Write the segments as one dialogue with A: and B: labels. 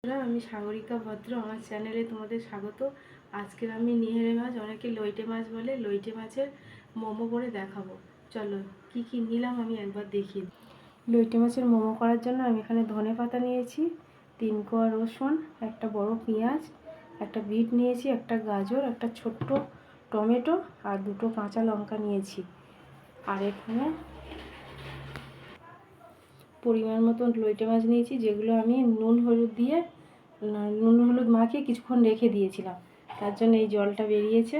A: আমি সাগরিকা ভদ্র, আমার চ্যানেলে তোমাদের স্বাগত। আজকের আমি নিহেরে মাছ, অনেকে লইটে মাছ বলে, লইটে মাছের মোমো করে দেখাবো। চলো কি কি নিলাম আমি একবার দেখি। লইটে মাছের মোমো করার জন্য আমি এখানে ধনে পাতা নিয়েছি, 3 কোয়া রসুন, একটা বড় পেঁয়াজ, একটা বিট নিয়েছি, একটা গাজর, একটা ছোট্ট টমেটো আর 2টো কাঁচা লঙ্কা নিয়েছি। আর এখানে পরিমাণ মতন লইটে মাছ নিয়েছি, যেগুলো আমি নুন হলুদ মাখিয়ে কিছুক্ষণ রেখে দিয়েছিলাম, তার জন্য এই জলটা বেরিয়েছে।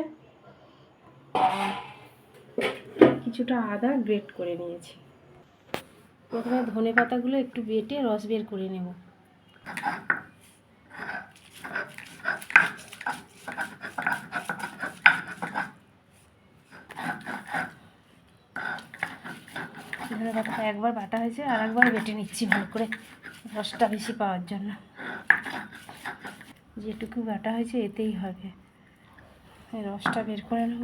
A: আর কিছুটা আদা গ্রেট করে নিয়েছি। প্রথমে ধনে পাতাগুলো একটু বেটে রস বের করে নেব। ধনে পাতাটা একবার বাটা হয়েছে, আর একবার বেটে নিচ্ছি ভালো করে রসটা বেশি পাওয়ার জন্য। যেটুকু বাটা হয়েছে এতেই হবে। রসটা বের করে নেব।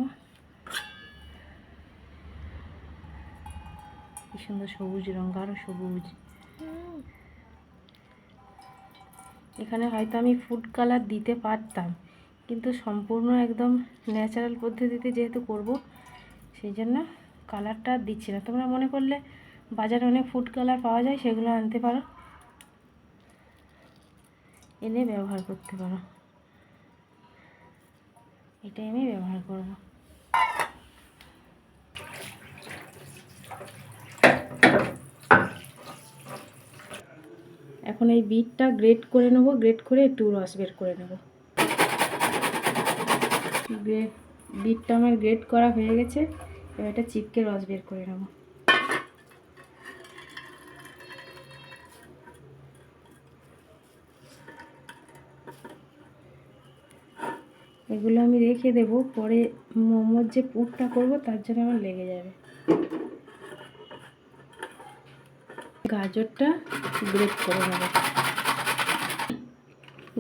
A: কি সুন্দর সবুজ রঙ, গাঢ় সবুজ। এখানে হয়তো আমি ফুড কালার দিতে পারতাম, কিন্তু সম্পূর্ণ একদম ন্যাচারাল পদ্ধতিতে যেহেতু করব, সেই জন্য কালারটা দিচ্ছি না। তোমরা মনে করলে বাজারে অনেক ফুড কালার পাওয়া যায়, সেগুলো আনতে পারো, এনে ব্যবহার করতে পারো। এটাই আমি ব্যবহার করব। এখন এই বিটটা গ্রেট করে নেব, গ্রেট করে একটু রস বের করে নেব। বিটটা আমার গ্রেট করা হয়ে গেছে, এবার এটা চিপকে রস বের করে নেব। এগুলো আমি রেখে দেব, পরে মোমোর যে পুরটা করব তার জন্য আমার লেগে যাবে। গাজরটা গ্রেট করে নেব।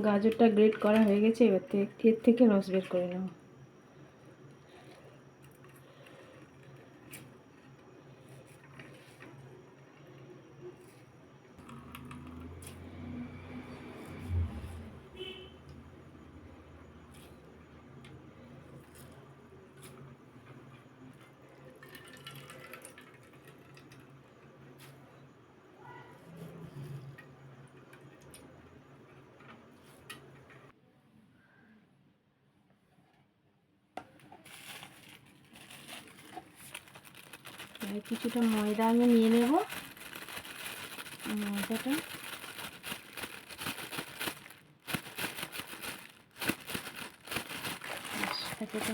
A: গাজরটা গ্রেট করা হয়ে গেছে, এবার এর থেকে রস বের করে নেব। কিছুটা ময়দা আমি নিয়ে নেব। ময়দাটা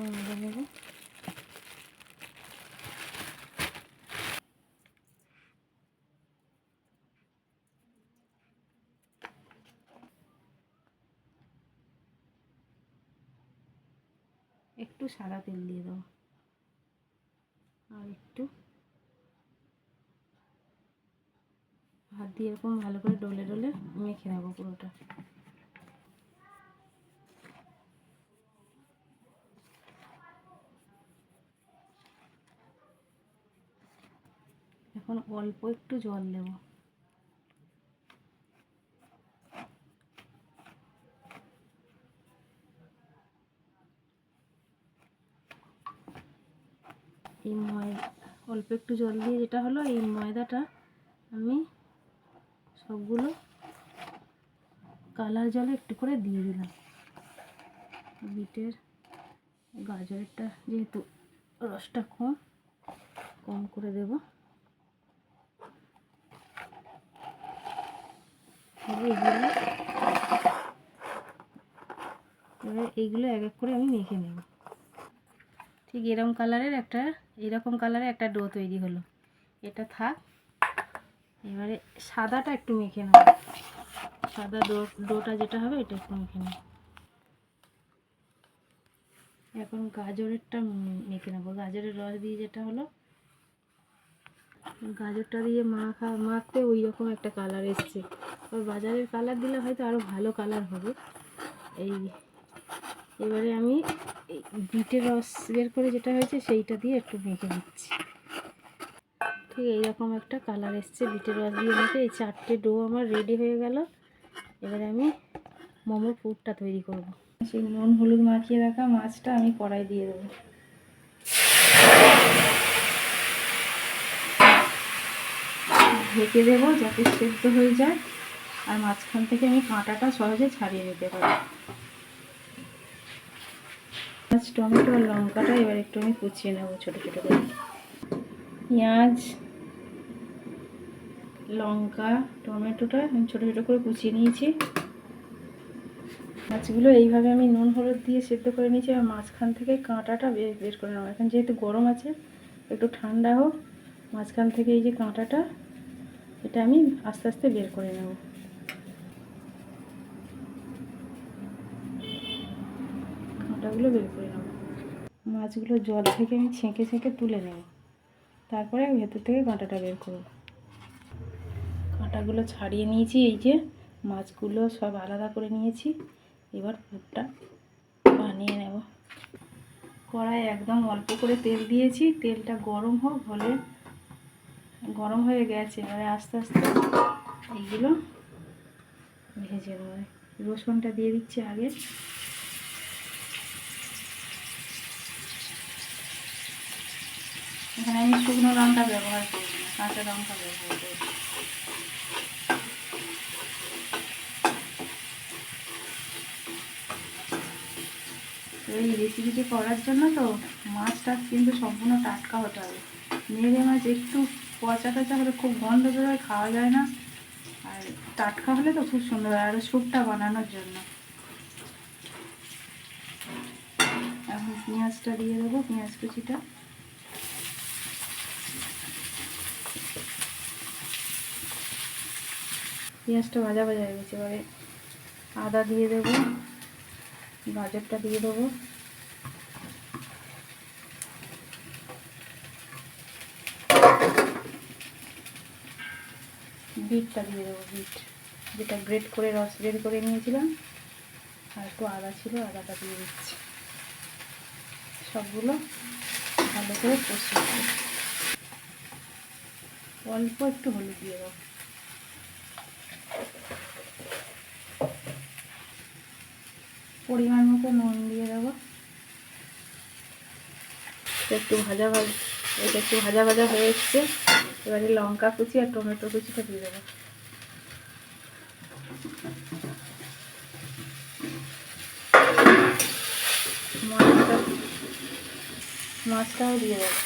A: ময়দা নেব। একটু সাদা তেল দিয়ে দেবো, আর একটু হাত দিয়ে এরকম ভালো করে ডলে ডলে মেখে নেবো পুরোটা। এখন অল্প একটু জল দেব। এই অল্প একটু জল দিয়ে যেটা হলো, এই ময়দাটা আমি সবগুলো কালার জলে একটু করে দিয়ে দিলাম। বিটের গাজরেরটা যেহেতু রসটা কম করে দেব। এবার এইগুলো এক এক করে আমি মেখে নেব। ঠিক এরকম কালারের একটা ডো তৈরি হলো। এটা থাক। এবারে সাদাটা একটু মেখে নেব। সাদা ডোটা যেটা হবে এটা একটু মেখে নেব। এখন গাজরেরটা মেখে নেব। গাজরের রস দিয়ে যেটা হলো, গাজরটা দিয়ে মাখতে ওই রকম একটা কালার এসছে। আর বাজারের কালার দিলে হয়তো আরও ভালো কালার হবে। এবারে আমি বিটের রস বের করে যেটা হয়েছে সেইটা দিয়ে একটু মেখে দিচ্ছি। ঠিক এইরকম একটা কালার এসছে বিটের রস দিয়ে মেখে। এই 4টে ডো আমার রেডি হয়ে গেল। এবারে আমি মোমোর পুরটা তৈরি করব। সেই নুন হলুদ মাখিয়ে রাখা মাছটা আমি কড়াই দিয়ে দেবো। ঢেকে দেবো যাতে সেদ্ধ হয়ে যায়, আর মাঝখান থেকে আমি কাঁটাটা সহজে ছাড়িয়ে নিতে পারি। পেঁয়াজ টমেটো আর লঙ্কাটা এবার একটু আমি কুচিয়ে নেবো ছোটো ছোটো করে। পেঁয়াজ লঙ্কা টমেটোটা আমি ছোটো ছোটো করে কুচিয়ে নিয়েছি। মাছগুলো এইভাবে আমি নুন হলুদ দিয়ে সেদ্ধ করে নিয়েছি, আর মাঝখান থেকে কাঁটাটা বের করে নেবো। এখন যেহেতু গরম আছে, একটু ঠান্ডা হোক, মাঝখান থেকে এই যে কাঁটাটা, এটা আমি আস্তে আস্তে বের করে নেব। কাঁটাগুলো বের করে নেব। মাছগুলো জল থেকে আমি ছেঁকে ছেঁকে তুলে নেব, তারপরে ভেতর থেকে কাঁটাটা বের করব। কাঁটাগুলো ছাড়িয়ে নিয়েছি, এই যে মাছগুলো সব আলাদা করে নিয়েছি। এবার পুরটা বানিয়ে নেব। কড়াই একদম অল্প করে তেল দিয়েছি, তেলটা গরম হোক, হলে গরম হয়ে গেছে। এবারে আস্তে আস্তে এইগুলো ভেজে নেব। রসুনটা দিয়ে দিচ্ছি আগে। এখানে আমি শুকনো লঙ্কা ব্যবহার করব না, কাঁচা লঙ্কা ব্যবহার করব। এই রেসিপিটি করার জন্য তো মাছটা কিন্তু সম্পূর্ণ টাটকা হতে হবে। নেড়ে মাছ একটু পচা টচা হলে খুব গন্ধ বেরোয়, খাওয়া যায় না। আর টাটকা হলে তো খুব সুন্দর হয়, আর স্যুপটা বানানোর জন্য। এখন পেঁয়াজটা দিয়ে দেবো, পেঁয়াজ কুচিটা। পেঁয়াজটা ভাজা ভাজা হয়ে গেছে, এবারে আদা দিয়ে দেবো, গাজরটা দিয়ে দেবো, বিটটা দিয়ে দেবো, বিট যেটা গ্রেট করে রস বের করে নিয়েছিলাম, আর একটু আদা ছিল, আদাটা দিয়ে দিচ্ছি। সবগুলো ভালো করে কষিয়ে দেবো। অল্প একটু হলুদ দিয়ে দেবো, পরিমাণ মতো নুন দিয়ে দেবো। একটু ভাজা ভাজা, এটা একটু ভাজা ভাজা হয়ে এসছে। এবারে লঙ্কা কুচি আর টমেটো কুচিটা দিয়ে দেবো। মাছটাও দিয়ে দেবো।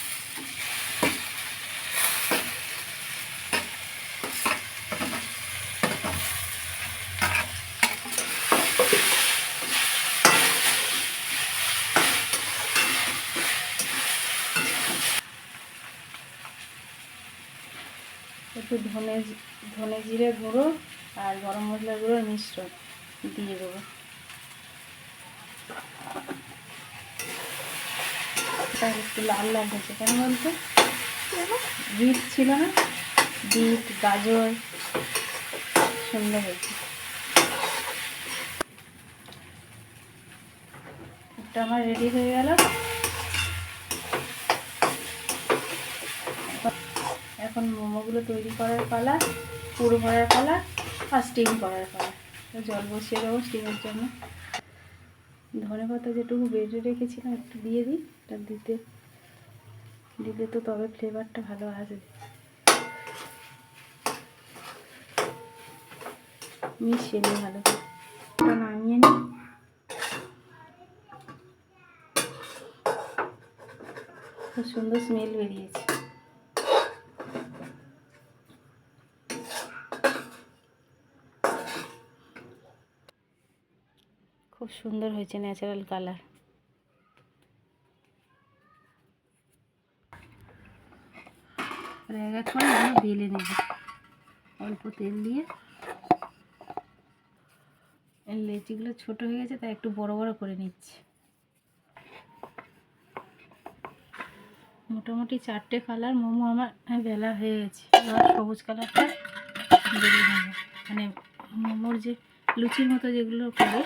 A: একটু ধনে জিরে গুঁড়ো আর গরম মশলা গুঁড়োর মিশ্রণ দিয়ে দেবো। একটু লাল লাল হয়েছে, কেন বলতো? বিট ছিল না, বিট গাজর সুন্দর হয়েছে। এটা আমার রেডি হয়ে গেল। এখন মোমোগুলো তৈরি করার পালা, পুর ভরার পালা আর স্টিম করার পালা। জল বসিয়ে দেবো স্টিমের জন্য। ধনেপাতা যেটুকু বেটে রেখেছিলাম একটু দিয়ে দিই, এটা দিলে তো তবে ফ্লেভারটা ভালো আসবে। মিশিয়ে নিই ভালো করে, ওটা নামিয়ে নিই। খুব সুন্দর স্মেল বেরিয়েছে। খুব সুন্দর হয়েছে, ন্যাচারাল কালার। এক এক করে আমরা বেলে নেব অল্প তেল দিয়ে। লেচিগুলো ছোট হয়ে গেছে, তাই একটু বড় বড় করে নিচ্ছি। মোটামুটি 4টে কালার মোমো আমার বেলা হয়ে গেছে। এবার সবুজ কালারটা বেরিয়ে নেব, মানে মোমোর যে লুচির মতো যেগুলো করে,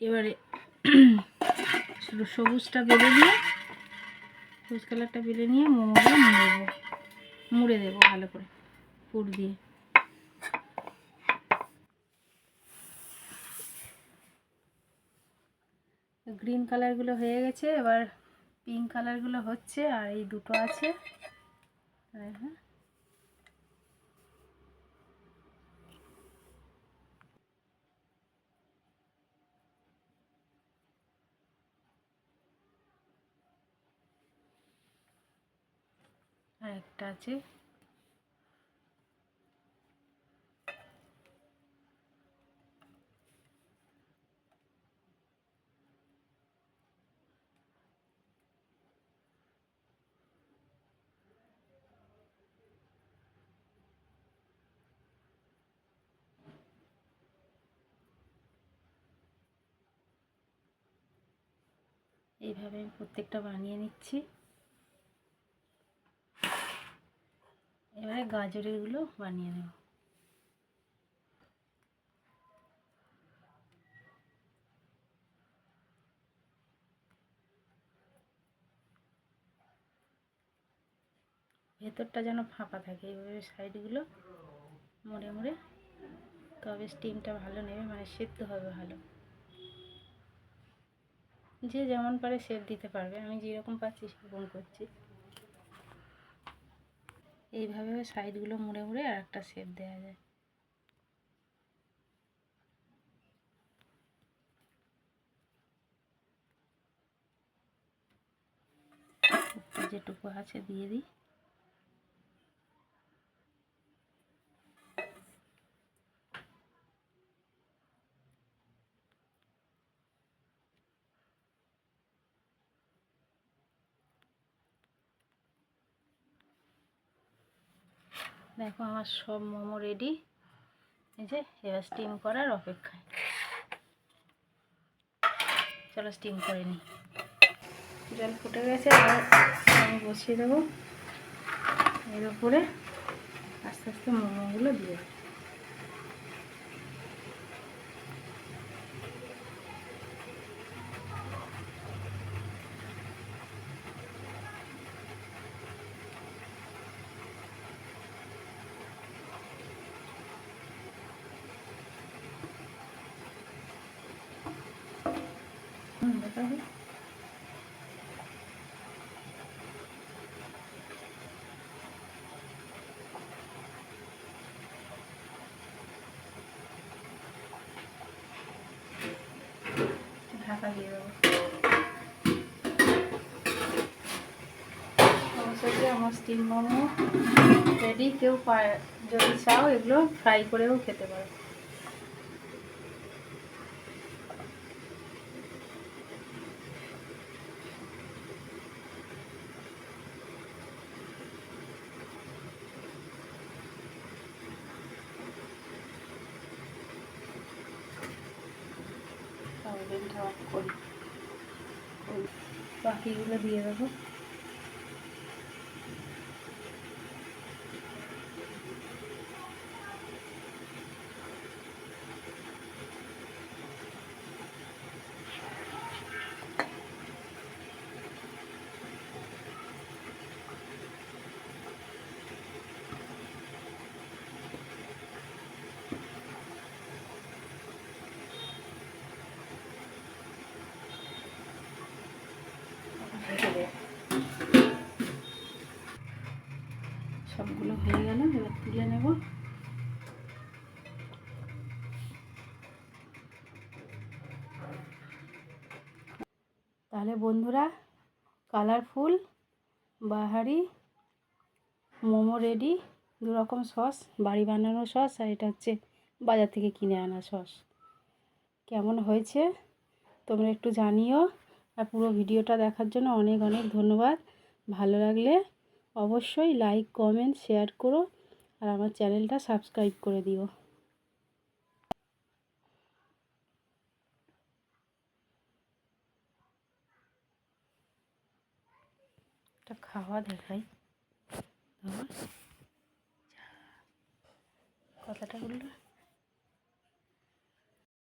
A: এবারে সবুজটা বেলে নিয়ে, সবুজ কালারটা বেলে নিয়ে মোমোগুলো মুড়ে দেবো ভালো করে পুর দিয়ে। গ্রিন কালারগুলো হয়ে গেছে, এবার পিঙ্ক কালারগুলো হচ্ছে, আর এই দুটো আছে। হ্যাঁ, আর একটা আছে। এইভাবে আমি প্রত্যেকটা বানিয়ে নিচ্ছি। এবারে গাজরেরগুলো বানিয়ে নেব। ভেতরটা যেন ফাঁপা থাকে, এইভাবে সাইডগুলো মুড়ে মুড়ে, তবে স্টিমটা ভালো নেবে, মানে সেদ্ধ হবে ভালো। যে যেমন পারে শেপ দিতে পারবে, আমি যেরকম পাচ্ছি সেরকম করছি। এইভাবে সাইডগুলো মুড়ে মুড়ে আর একটা শেপ দেওয়া যায়। যেটুকু আছে দিয়ে দিই। দেখো আমার সব মোমো রেডি। এই যে এবার স্টিম করার অপেক্ষায়। চলো স্টিম করে নিই। জল ফুটে গেছে, আর আমি বসিয়ে দেবো। এর উপরে আস্তে আস্তে মোমোগুলো দিয়ে দেবো। দেখাবো। ঢাকা দিয়ে দেবো। অবশ্যই আমার স্টিম মোমো রেডি। কেউ যদি চাও এগুলো ফ্রাই করেও খেতে পারো। ওভেনটা অফ করি, বাকিগুলো দিয়ে দেবো। সবগুলো হয়ে গেল, এবার তুলে নেব। তাহলে বন্ধুরা, কালারফুল বাহারি মোমো রেডি। দুরকম সস, বাড়ি বানানো সস, আর এটা হচ্ছে বাজার থেকে কিনে আনা সস। কেমন হয়েছে তোমরা একটু জানিও। আর পুরো ভিডিওটা দেখার জন্য অনেক অনেক ধন্যবাদ। ভালো লাগলে অবশ্যই লাইক, কমেন্ট, শেয়ার করো, আর আমার চ্যানেলটা সাবস্ক্রাইব করে দিও। একটা খাওয়া দেখাই, কথাটা বললো।